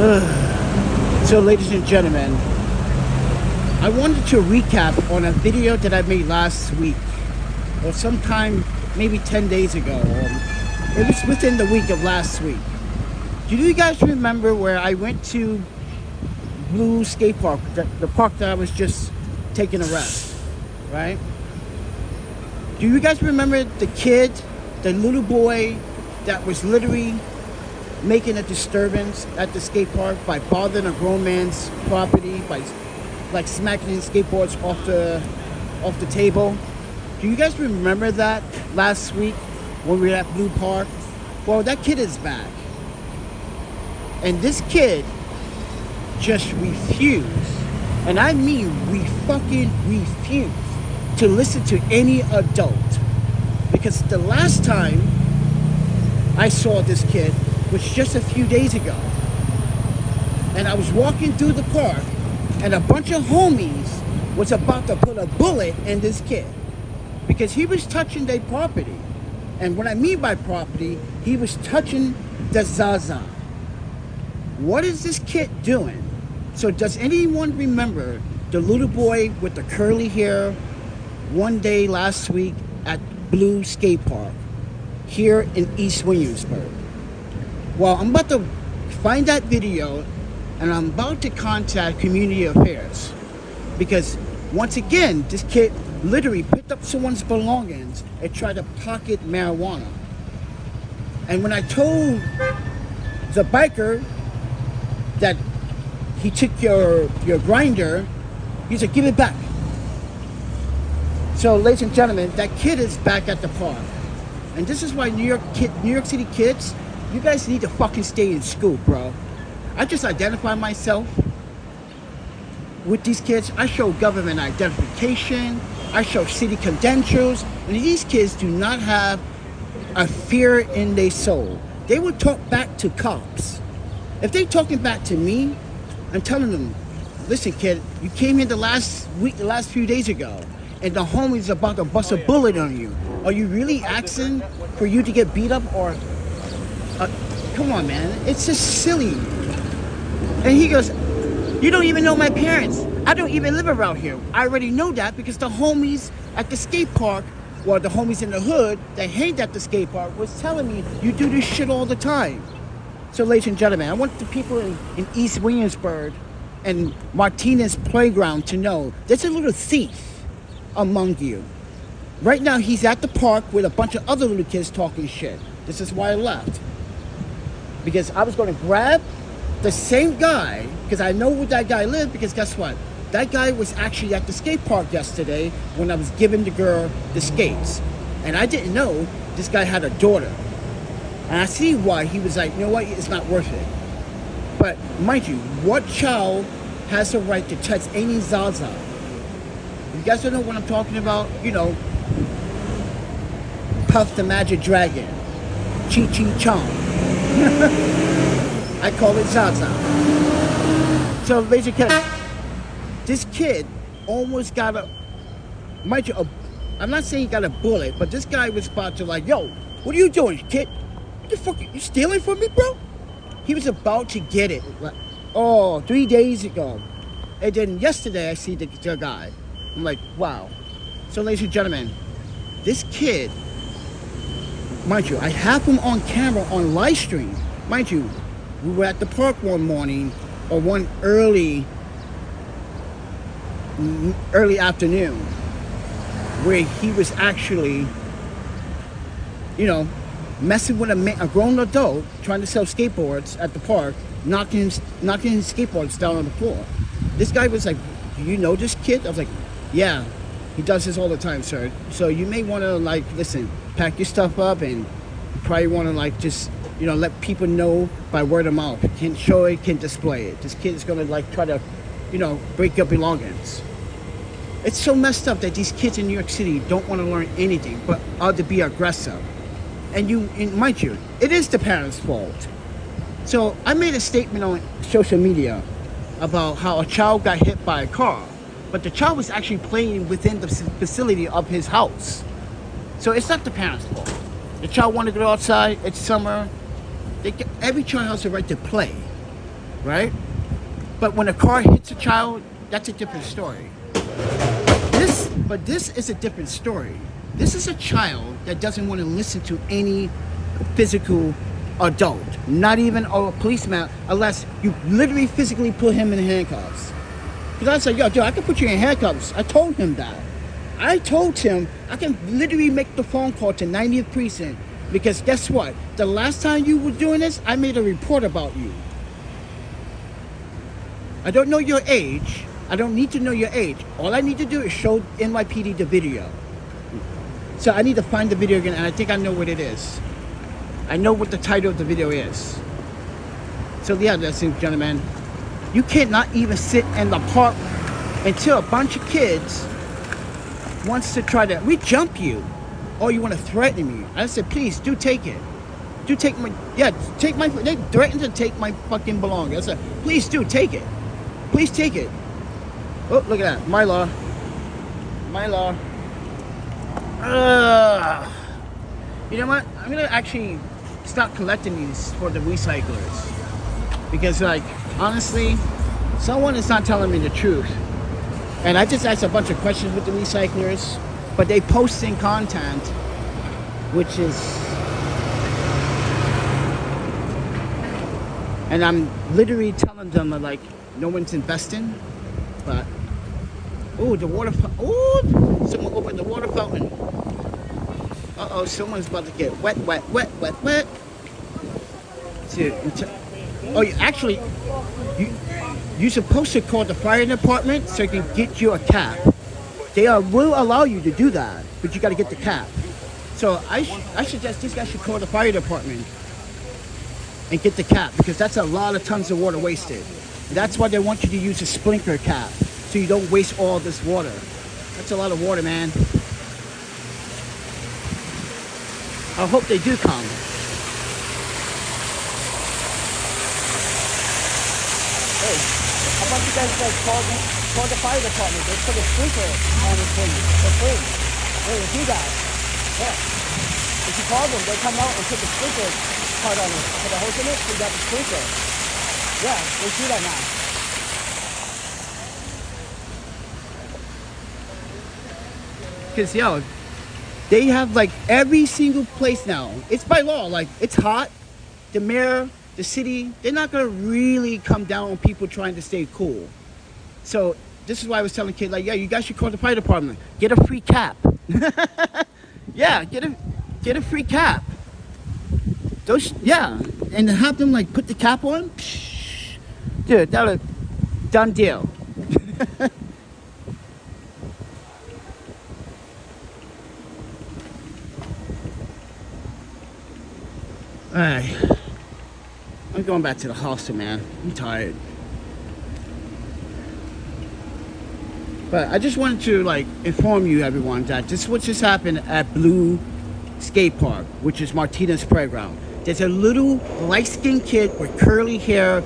So ladies and gentlemen, I wanted to recap on a video that I made last week, or sometime maybe 10 days ago, or it was within the week of last week. Do you guys remember where I went to Blue Skate Park, the park that I was just taking a rest, right? Do you guys remember the kid, the little boy that was literally making a disturbance at the skate park by bothering a grown man's property, by like smacking his skateboards off the table? Do you guys remember that last week when we were at Blue Park? Well, that kid is back. And this kid just refused, and I mean fucking refused, to listen to any adult. Because the last time I saw this kid was just a few days ago. And I was walking through the park, and a bunch of homies was about to put a bullet in this kid because he was touching their property. And what I mean by property, he was touching the Zaza. What is this kid doing? So does anyone remember the little boy with the curly hair one day last week at Blue Skate Park here in East Williamsburg? Well, I'm about to find that video, and I'm about to contact Community Affairs, because once again, this kid literally picked up someone's belongings and tried to pocket marijuana. And when I told the biker that he took your grinder, he said, give it back. So ladies and gentlemen, that kid is back at the park. And this is why New York City kids, you guys need to fucking stay in school, bro. I just identify myself with these kids. I show government identification. I show city credentials. And these kids do not have a fear in their soul. They will talk back to cops. If they talking back to me, I'm telling them, listen, kid, you came here the last few days ago, and the homie's about to bust a bullet on you. Are you really asking for you to get beat up? Or come on, man, it's just silly. And he goes, you don't even know my parents. I don't even live around here. I already know that because the homies at the skate park, well, the homies in the hood that hang at the skate park was telling me you do this shit all the time. So ladies and gentlemen, I want the people in East Williamsburg and Martinez Playground to know there's a little thief among you. Right now, he's at the park with a bunch of other little kids talking shit. This is why I left. Because I was going to grab the same guy, because I know where that guy lived, because guess what? That guy was actually at the skate park yesterday when I was giving the girl the skates. And I didn't know this guy had a daughter. And I see why he was like, you know what, it's not worth it. But mind you, what child has the right to touch any Zaza? You guys don't know what I'm talking about? You know, Puff the Magic Dragon, Chi Chi Chong. I call it Zaza. So, ladies and gentlemen, this kid almost got mind you, I'm not saying he got a bullet, but this guy was about to like, yo, what are you doing, kid? What the fuck, you stealing from me, bro? He was about to get it. Like, 3 days ago. And then yesterday I see the guy. I'm like, wow. So ladies and gentlemen, this kid, mind you, I have him on camera on live stream. Mind you, we were at the park one morning, or one early afternoon, where he was actually, you know, messing with a grown adult trying to sell skateboards at the park, knocking his skateboards down on the floor. This guy was like, do you know this kid? I was like, yeah, he does this all the time, sir. So you may want to, like, listen, pack your stuff up, and you probably want to, like, just, you know, let people know by word of mouth. Can't show it, can't display it. This kid is going to, like, try to, you know, break your belongings. It's so messed up that these kids in New York City don't want to learn anything but how to be aggressive. And mind you, it is the parents' fault. So I made a statement on social media about how a child got hit by a car, but the child was actually playing within the vicinity of his house. So it's not the parents' fault. The child wanted to go outside, it's summer. Every child has the right to play. right? But when a car hits a child, that's a different story. But this is a different story. This is a child that doesn't want to listen to any physical adult, not even a policeman, unless you literally physically put him in handcuffs. Because I said, yo, dude, I can put you in handcuffs. I told him that. I told him I can literally make the phone call to 90th Precinct, because guess what? The last time you were doing this, I made a report about you. I don't know your age. I don't need to know your age. All I need to do is show NYPD the video. So I need to find the video again, and I think I know what it is. I know what the title of the video is. So yeah, ladies and gentlemen, you cannot even sit in the park until a bunch of kids wants to try to, we jump you, or you want to threaten me. I said, please, do take it. Do take my, yeah, take my, they threatened to take my fucking belongings. I said, please do, take it. Please take it. Oh, look at that, my law. My law. You know what? I'm gonna actually start collecting these for the recyclers. Because, like, honestly, someone is not telling me the truth. And I just asked a bunch of questions with the recyclers, but they posting content, which is, and I'm literally telling them, like, no one's investing, but, oh, the water, oh, someone opened the water fountain. Uh-oh, someone's about to get wet. Oh, you're supposed to call the fire department so they can get you a cap. They will allow you to do that, but you got to get the cap. So I suggest this guy should call the fire department and get the cap, because that's a lot of tons of water wasted. That's why they want you to use a sprinkler cap, so you don't waste all this water. That's a lot of water, man. I hope they do come. Hey, how about you guys call the fire department? They put a sprinkler on it for you for free. Hey, do that. Yeah. If you call them, they come out and put the sprinkler part on it. Put a hose in it, so you got the sprinkler. Yeah, they do that now. Because, yo, they have, like, every single place now. It's by law. Like, it's hot. The mayor, the city, they're not going to really come down on people trying to stay cool. So this is why I was telling kids, like, yeah, you guys should call the fire department. Get a free cap. Yeah, get a free cap. Those, yeah. And have them, like, put the cap on. Psh, dude, that was a done deal. Alright, I'm going back to the hostel, man. I'm tired. But I just wanted to, like, inform you, everyone, that this is what just happened at Blue Skate Park, which is Martinez Playground. There's a little light-skinned kid with curly hair,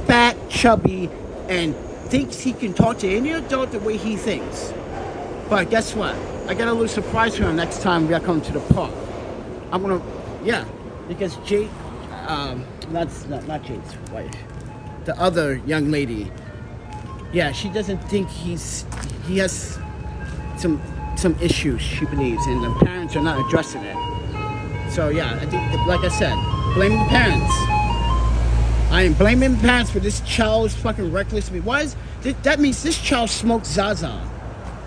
fat, chubby, and thinks he can talk to any adult the way he thinks. But guess what? I got a little surprise for him next time we are coming to the park. I'm gonna, yeah. Because Jade, not Jade's wife, the other young lady, yeah, she doesn't think he has some issues, she believes, and the parents are not addressing it. So yeah, I think, like I said, blame the parents. I am blaming the parents for this child's fucking reckless. Why is that means this child smokes Zaza.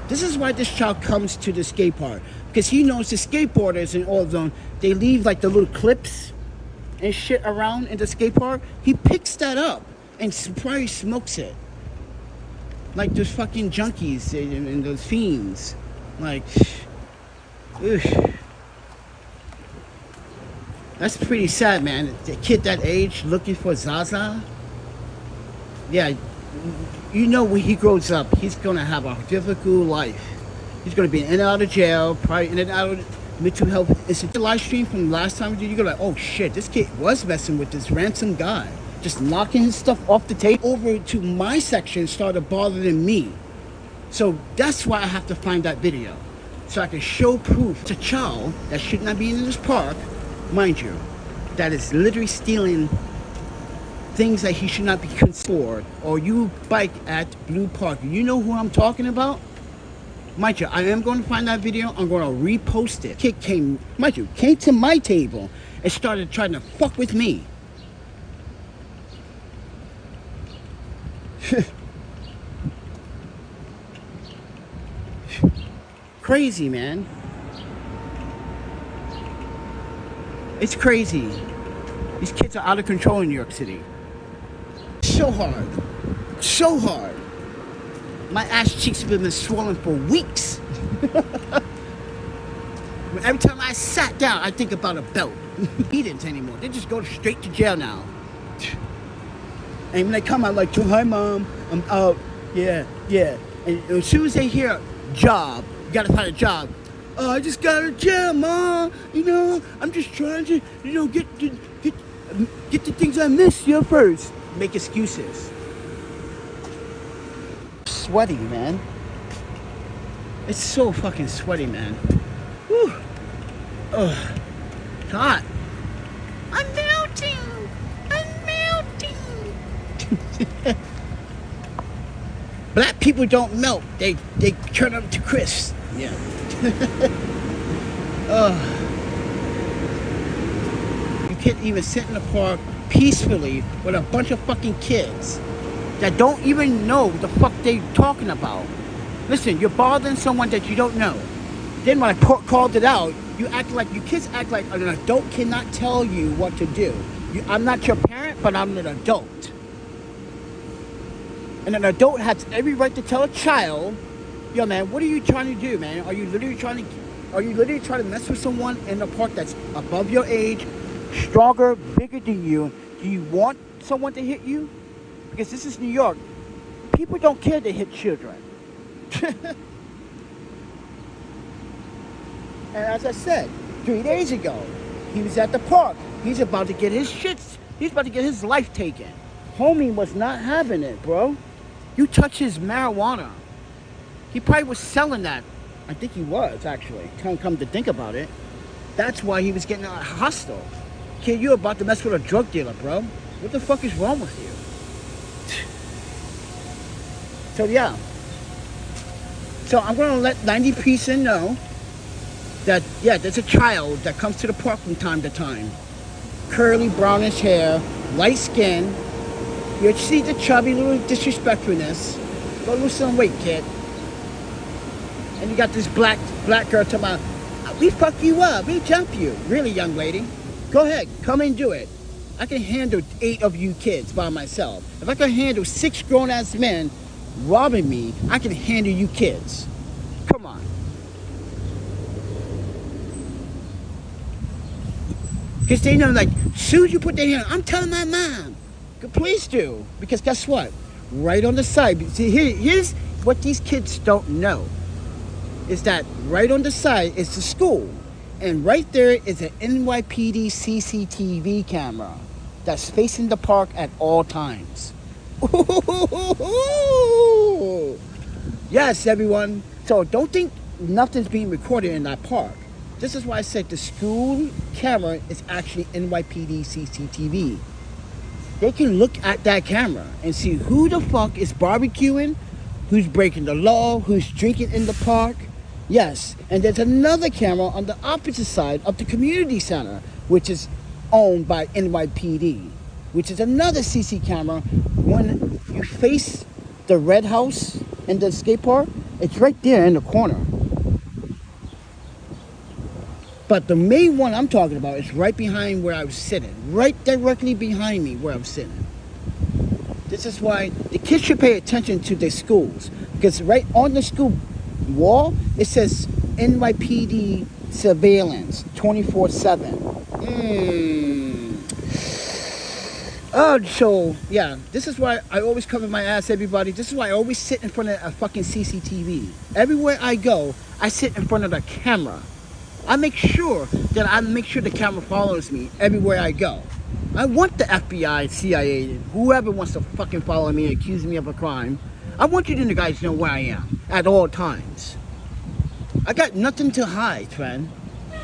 This is why this child comes to the skate park, because he knows the skateboarders and all of them, they leave like the little clips and shit around in the skate park. He picks that up and probably smokes it. Like those fucking junkies and those fiends. Like, ugh. That's pretty sad, man. The kid that age looking for Zaza. Yeah, you know when he grows up, he's going to have a difficult life. He's going to be in and out of jail, probably in and out of mental health. It's a live stream from last time you go like, oh shit, this kid was messing with this ransom guy. Just knocking his stuff off the table over to my section started bothering me. So that's why I have to find that video. So I can show proof to a child that should not be in this park, mind you, that is literally stealing things that he should not be considered, or you bike at Blue Park, you know who I'm talking about? Mind you, I am going to find that video. I'm going to repost it. Kid came, mind you, came to my table and started trying to fuck with me. Crazy, man. It's crazy. These kids are out of control in New York City. So hard. So hard. My ass cheeks have been swollen for weeks. Every time I sat down, I think about a belt. He didn't anymore. They just go straight to jail now. And when they come out like, hi mom, I'm out. Yeah. And as soon as they hear job, you gotta find a job. Oh, I just got out of jail, mom. You know, I'm just trying to, you know, get the things I missed you first. Make excuses. Sweaty, man. It's so fucking sweaty, man. Whew. Ugh. God. I'm melting. Black people don't melt. They turn up to crisp. Yeah. You can't even sit in the park peacefully with a bunch of fucking kids that don't even know the fuck they talking about. Listen, you're bothering someone that you don't know. Then when I called it out, you kids act like an adult cannot tell you what to do. I'm not your parent, but I'm an adult. And an adult has every right to tell a child, yo man, what are you trying to do, man? Are you literally trying to mess with someone in the park that's above your age, stronger, bigger than you? Do you want someone to hit you? Because this is New York. People don't care to hit children. And as I said, 3 days ago, he was at the park. He's about to get his life taken. Homie was not having it, bro. You touch his marijuana. He probably was selling that. I think he was, actually. Come to think about it. That's why he was getting hostile. Kid, you're about to mess with a drug dealer, bro. What the fuck is wrong with you? So, yeah. So, I'm going to let 90% know that, yeah, there's a child that comes to the park from time to time. Curly, brownish hair, light skin. You see the chubby little disrespectfulness. Go lose some weight, kid. And you got this black girl talking about, we fuck you up, we jump you. Really, young lady? Go ahead, come and do it. I can handle 8 of you kids by myself. If I can handle 6 grown-ass men robbing me, I can handle you kids. Come on. Because they know, like, as soon as you put their hand, I'm telling my mom. Please do. Because guess what? Right on the side. See, here's what these kids don't know. Is that right on the side is the school. And right there is an NYPD CCTV camera that's facing the park at all times. Yes, everyone. So don't think nothing's being recorded in that park. This is why I said the school camera is actually NYPD CCTV. They can look at that camera and see who the fuck is barbecuing, who's breaking the law, who's drinking in the park. Yes, and there's another camera on the opposite side of the community center, which is owned by NYPD, which is another CC camera. When you face the red house and the skate park, it's right there in the corner. But the main one I'm talking about is right behind where I was sitting. Right directly behind me where I'm sitting. This is why the kids should pay attention to their schools. Because right on the school wall, it says NYPD surveillance 24/7. Oh, so, yeah. This is why I always cover my ass, everybody. This is why I always sit in front of a fucking CCTV. Everywhere I go, I sit in front of the camera. I make sure the camera follows me everywhere I go. I want the FBI, CIA, whoever wants to fucking follow me and accuse me of a crime. I want you to guys know where I am at all times. I got nothing to hide, friend.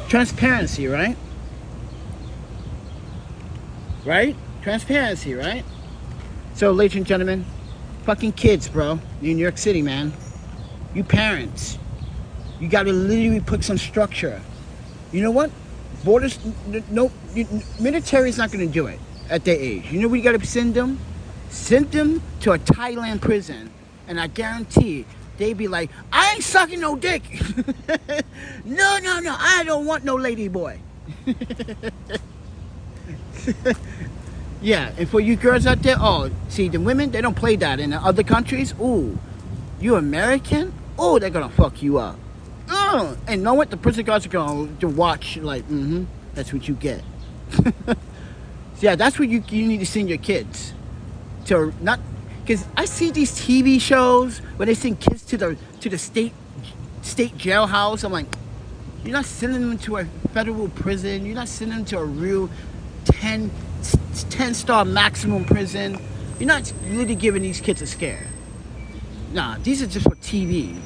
Transparency, right? Right? Transparency, right? So, ladies and gentlemen, fucking kids, bro, in New York City, man. You parents, you gotta literally put some structure. You know what? Borders, no, military's not gonna do it at their age. You know where you gotta send them? Send them to a Thailand prison, and I guarantee they'd be like, I ain't sucking no dick. No, I don't want no lady boy. Yeah, and for you girls out there, oh, see, the women, they don't play that. In the other countries, ooh, you American? Oh, they're gonna fuck you up. And know what? The prison guards are going to watch, like, that's what you get. Yeah, that's what you need to send your kids. To not, because I see these TV shows where they send kids to the state jailhouse. I'm like, you're not sending them to a federal prison. You're not sending them to a real 10-star maximum prison. You're not really giving these kids a scare. Nah, these are just for TV.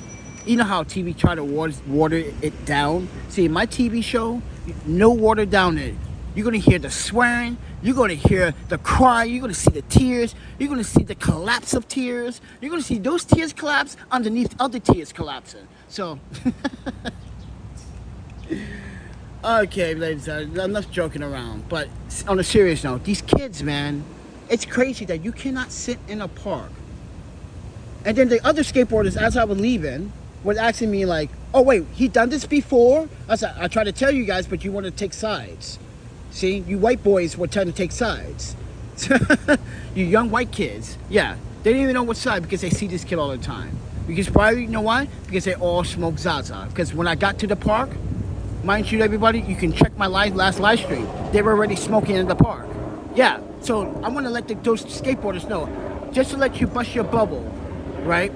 You know how TV try to water it down? See, my TV show, no water down it. You're going to hear the swearing. You're going to hear the cry. You're going to see the tears. You're going to see the collapse of tears. You're going to see those tears collapse underneath other tears collapsing. So, okay, ladies, enough joking around. But on a serious note, these kids, man, it's crazy that you cannot sit in a park. And then the other skateboarders, as I was leaving, was asking me like, oh, wait, he done this before? I said, I tried to tell you guys, but you want to take sides. See, you white boys were trying to take sides. You young white kids, yeah, they didn't even know what side because they see this kid all the time. Because probably, you know why? Because they all smoke Zaza. Because when I got to the park, mind you, everybody, you can check my last live stream. They were already smoking in the park. Yeah, so I want to let those skateboarders know, just to let you bust your bubble, right?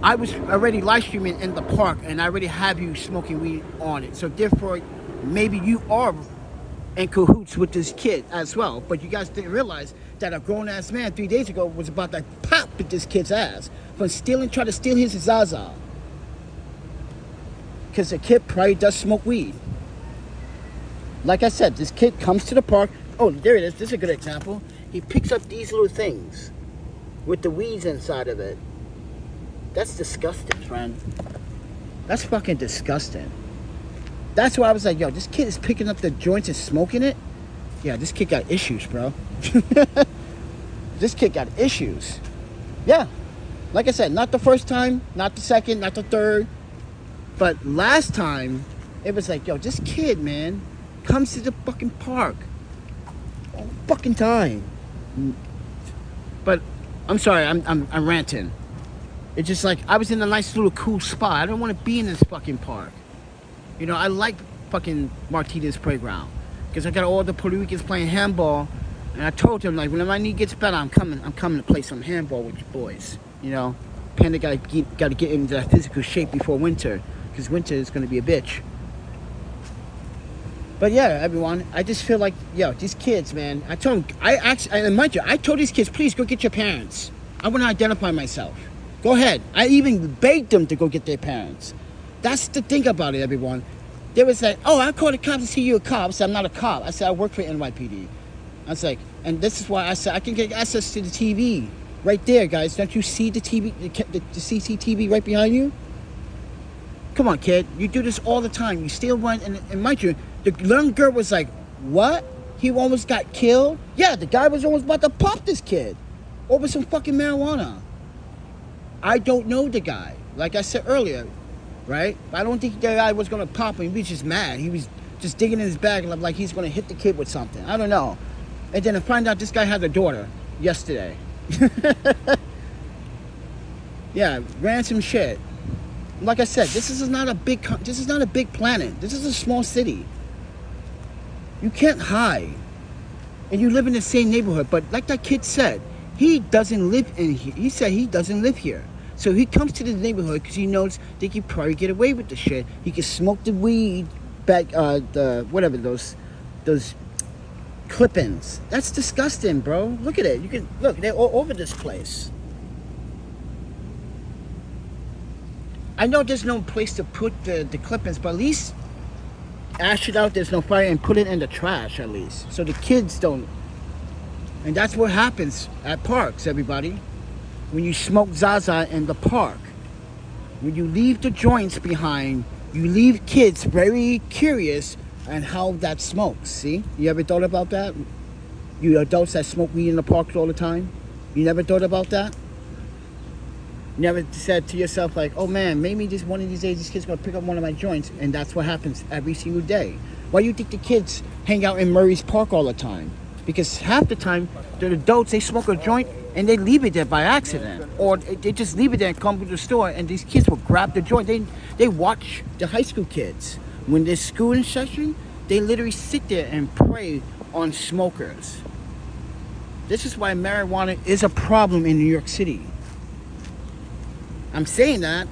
I was already live streaming in the park, and I already have you smoking weed on it. So therefore, maybe you are in cahoots with this kid as well. But you guys didn't realize that a grown-ass man 3 days ago was about to pop at this kid's ass for trying to steal his Zaza. Because the kid probably does smoke weed. Like I said, this kid comes to the park. Oh, there it is. This is a good example. He picks up these little things with the weeds inside of it. That's disgusting, friend. That's fucking disgusting. That's why I was like, yo, this kid is picking up the joints and smoking it. Yeah, this kid got issues, bro. This kid got issues. Yeah. Like I said, not the first time, not the second, not the third. But last time, it was like, yo, this kid, man, comes to the fucking park all the fucking time. But I'm sorry, I'm ranting. It's just like, I was in a nice little cool spot. I don't want to be in this fucking park. You know, I like fucking Martinez Playground. Because I got all the Puerto Ricans playing handball. And I told them, like, when my knee gets better, I'm coming to play some handball with you boys. You know, Panda got to get into that physical shape before winter. Because winter is going to be a bitch. But yeah, everyone, I just feel like, yo, these kids, man. I told them, I told these kids, please go get your parents. I want to identify myself. Go ahead. I even begged them to go get their parents. That's the thing about it, everyone. They was like, oh, I called the cops to see you a cop. I said, I'm not a cop. I said, I work for NYPD. I was like, and this is why I said, I can get access to the TV. Right there, guys. Don't you see the TV, the CCTV right behind you? Come on, kid. You do this all the time. You steal one, and mind you, the young girl was like, what? He almost got killed? Yeah, the guy was almost about to pop this kid over some fucking marijuana. I don't know the guy. Like I said earlier, right? I don't think the guy was going to pop him. He was just mad. He was just digging in his bag like he's going to hit the kid with something. I don't know. And then I find out this guy had a daughter yesterday. Yeah, ransom shit. Like I said, this is not a big planet. This is a small city. You can't hide. And you live in the same neighborhood. But like that kid said, he doesn't live in here. He said he doesn't live here. So he comes to the neighborhood because he knows they can probably get away with the shit. He can smoke the weed back, those clip-ins. That's disgusting, bro. Look at it. You can look. They're all over this place. I know there's no place to put the clip-ins, but at least ash it out. There's no fire and put it in the trash at least, so the kids don't. And that's what happens at parks, everybody. When you smoke Zaza in the park, when you leave the joints behind, you leave kids very curious on how that smokes. See? You ever thought about that? You adults that smoke weed in the parks all the time? You never thought about that? You never said to yourself like, oh man, maybe just one of these days this kid's gonna pick up one of my joints, and that's what happens every single day. Why do you think the kids hang out in Murray's Park all the time? Because half the time, the adults, they smoke a joint and they leave it there by accident. Or they just leave it there and come to the store, and these kids will grab the joint. They watch the high school kids. When there's school in session, they literally sit there and prey on smokers. This is why marijuana is a problem in New York City. I'm saying that,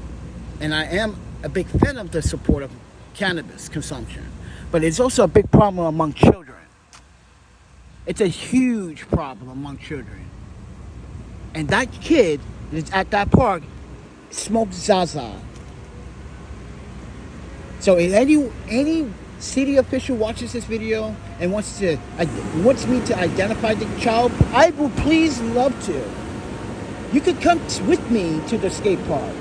and I am a big fan of the support of cannabis consumption. But it's also a big problem among children. It's a huge problem among children. And that kid that's at that park smokes Zaza. So if any city official watches this video and wants me to identify the child, I will please love to. You could come with me to the skate park.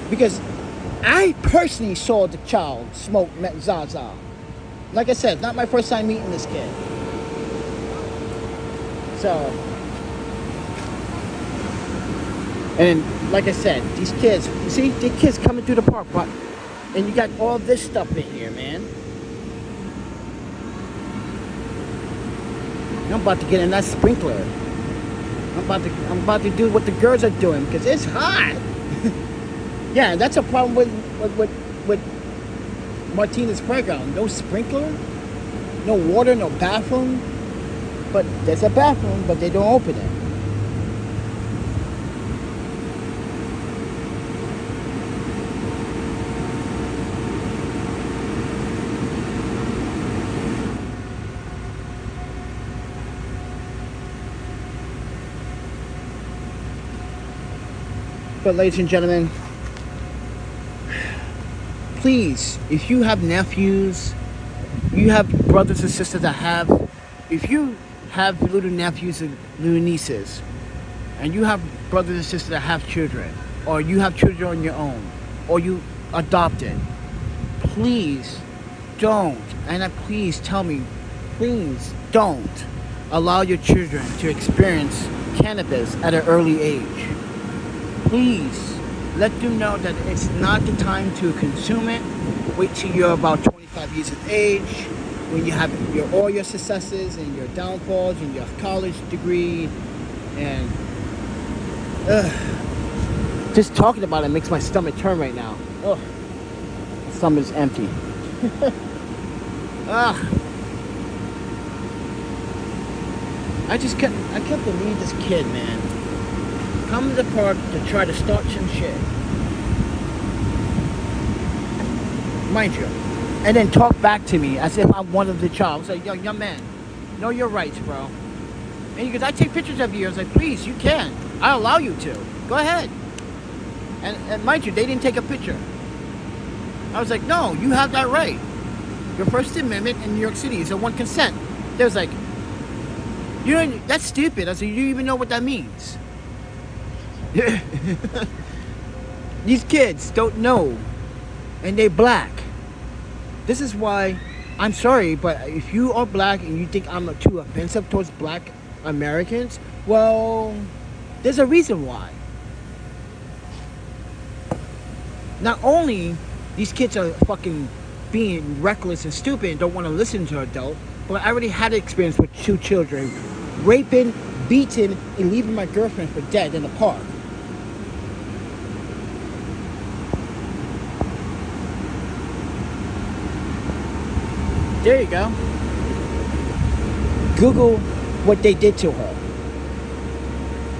Because I personally saw the child smoke Zaza. Like I said, not my first time meeting this kid. So, and like I said, these kids, you see, the kids coming through the park, but, and you got all this stuff in here, man. I'm about to get in that sprinkler. I'm about to do what the girls are doing because it's hot. Yeah, that's a problem with Martinez Playground. No sprinkler, no water, no bathroom. But there's a bathroom, but they don't open it. But ladies and gentlemen, please, if you have nephews, you have brothers and sisters that have, if you have little nephews and little nieces, and you have brothers and sisters that have children, or you have children on your own, or you adopted, please don't, and please tell me, please don't allow your children to experience cannabis at an early age. Please let them know that it's not the time to consume it. Wait till you're about 25 years of age, when you have all your successes and your downfalls and your college degree, and just talking about it makes my stomach turn right now. Ugh, my stomach is empty. I can't believe this kid, man. Come to the park to try to start some shit. Mind you. And then talk back to me as if I'm one of the child. I was like, yo, young man, know your rights, bro. And he goes, I take pictures of you. I was like, please, you can. I allow you to. Go ahead. And mind you, they didn't take a picture. I was like, no, you have that right. Your First Amendment in New York City is a one consent. They was like, you know, that's stupid. I said, you don't even know what that means. These kids don't know, and they're black. This is why, I'm sorry, but if you are black and you think I'm too offensive towards black Americans, well, there's a reason why. Not only these kids are fucking being reckless and stupid and don't want to listen to an adult, but I already had an experience with 2 children raping, beating, and leaving my girlfriend for dead in the park. There you go. Google what they did to her.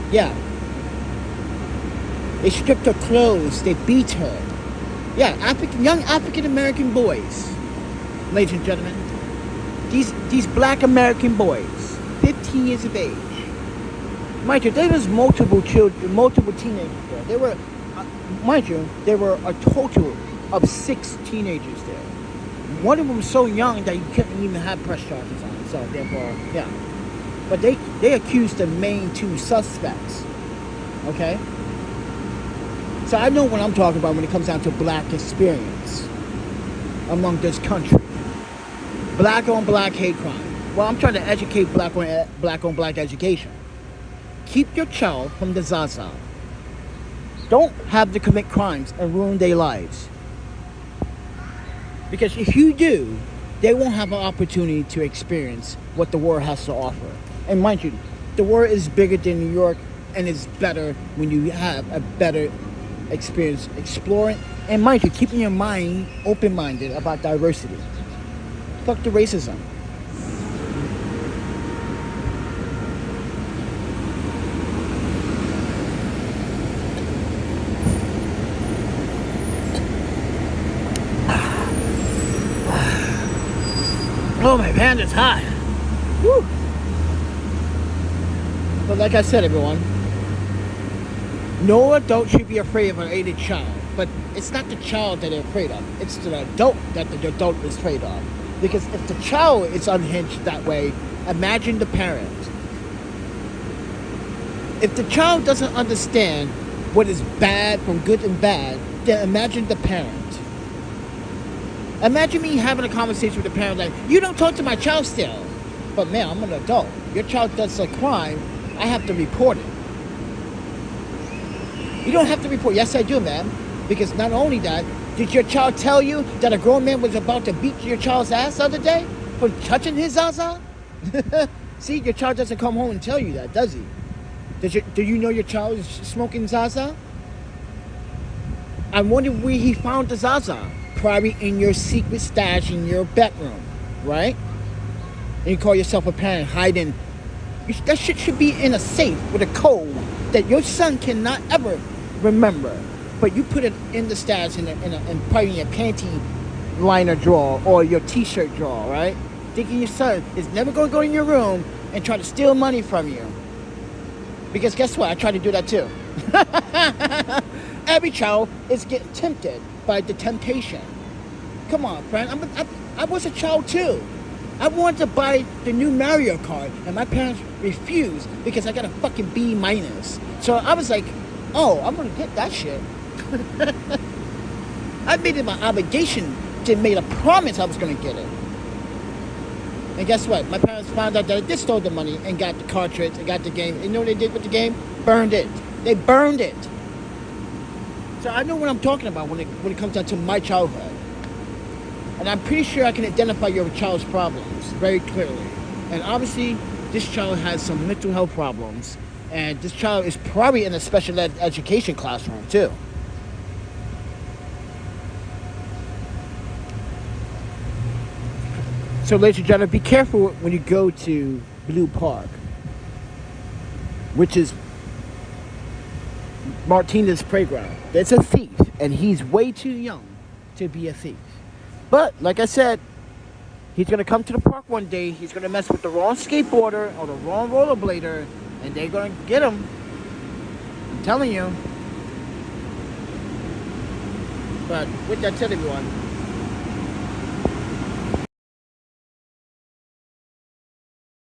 Yeah. They stripped her clothes. They beat her. Yeah, young African American boys, ladies and gentlemen. These black American boys, 15 years of age. Mind you, there was multiple children, multiple teenagers there. There were, mind you, there were a total of 6 teenagers there. One of them was so young that you couldn't even have press charges on it. So therefore, yeah. But they accused the main two suspects. Okay? So I know what I'm talking about when it comes down to black experience among this country. Black on black hate crime. Well, I'm trying to educate black on black education. Keep your child from the Zaza. Don't have to commit crimes and ruin their lives. Because if you do, they won't have an opportunity to experience what the world has to offer. And mind you, the world is bigger than New York, and it's better when you have a better experience exploring. And mind you, keeping your mind open-minded about diversity. Fuck the racism. Oh, my panda's hot. Woo. But like I said, everyone, no adult should be afraid of an aided child. But it's not the child that they're afraid of. It's the adult that the adult is afraid of. Because if the child is unhinged that way, imagine the parent. If the child doesn't understand what is bad from good and bad, then imagine the parent. Imagine me having a conversation with the parent like, you don't talk to my child still. But man, I'm an adult. Your child does a crime, I have to report it. You don't have to report. Yes, I do, ma'am. Because not only that, did your child tell you that a grown man was about to beat your child's ass the other day for touching his Zaza? See, your child doesn't come home and tell you that, does he? Do you know your child is smoking Zaza? I wonder where he found the Zaza. Probably in your secret stash in your bedroom, right? And you call yourself a parent hiding. That shit should be in a safe with a code that your son cannot ever remember. But you put it in the stash in probably in your panty liner drawer or your t-shirt drawer, right? Thinking your son is never going to go in your room and try to steal money from you. Because guess what? I try to do that too. Every child is getting tempted by the temptation. Come on, friend. I was a child too. I wanted to buy the new Mario Kart, and my parents refused because I got a fucking B minus. So I was like, oh, I'm gonna get that shit. I made it my obligation to make a promise I was gonna get it. And guess what? My parents found out that I did stole the money and got the cartridge and got the game. You know what they did with the game? Burned it. They burned it. So I know what I'm talking about when it comes down to my childhood. And I'm pretty sure I can identify your child's problems very clearly. And obviously, this child has some mental health problems. And this child is probably in a special education classroom too. So ladies and gentlemen, be careful when you go to Blue Park, which is Martinez Playground. There's a thief, and he's way too young to be a thief. But, like I said, he's going to come to the park one day, he's going to mess with the wrong skateboarder or the wrong rollerblader, and they're going to get him. I'm telling you. But with that said, everyone,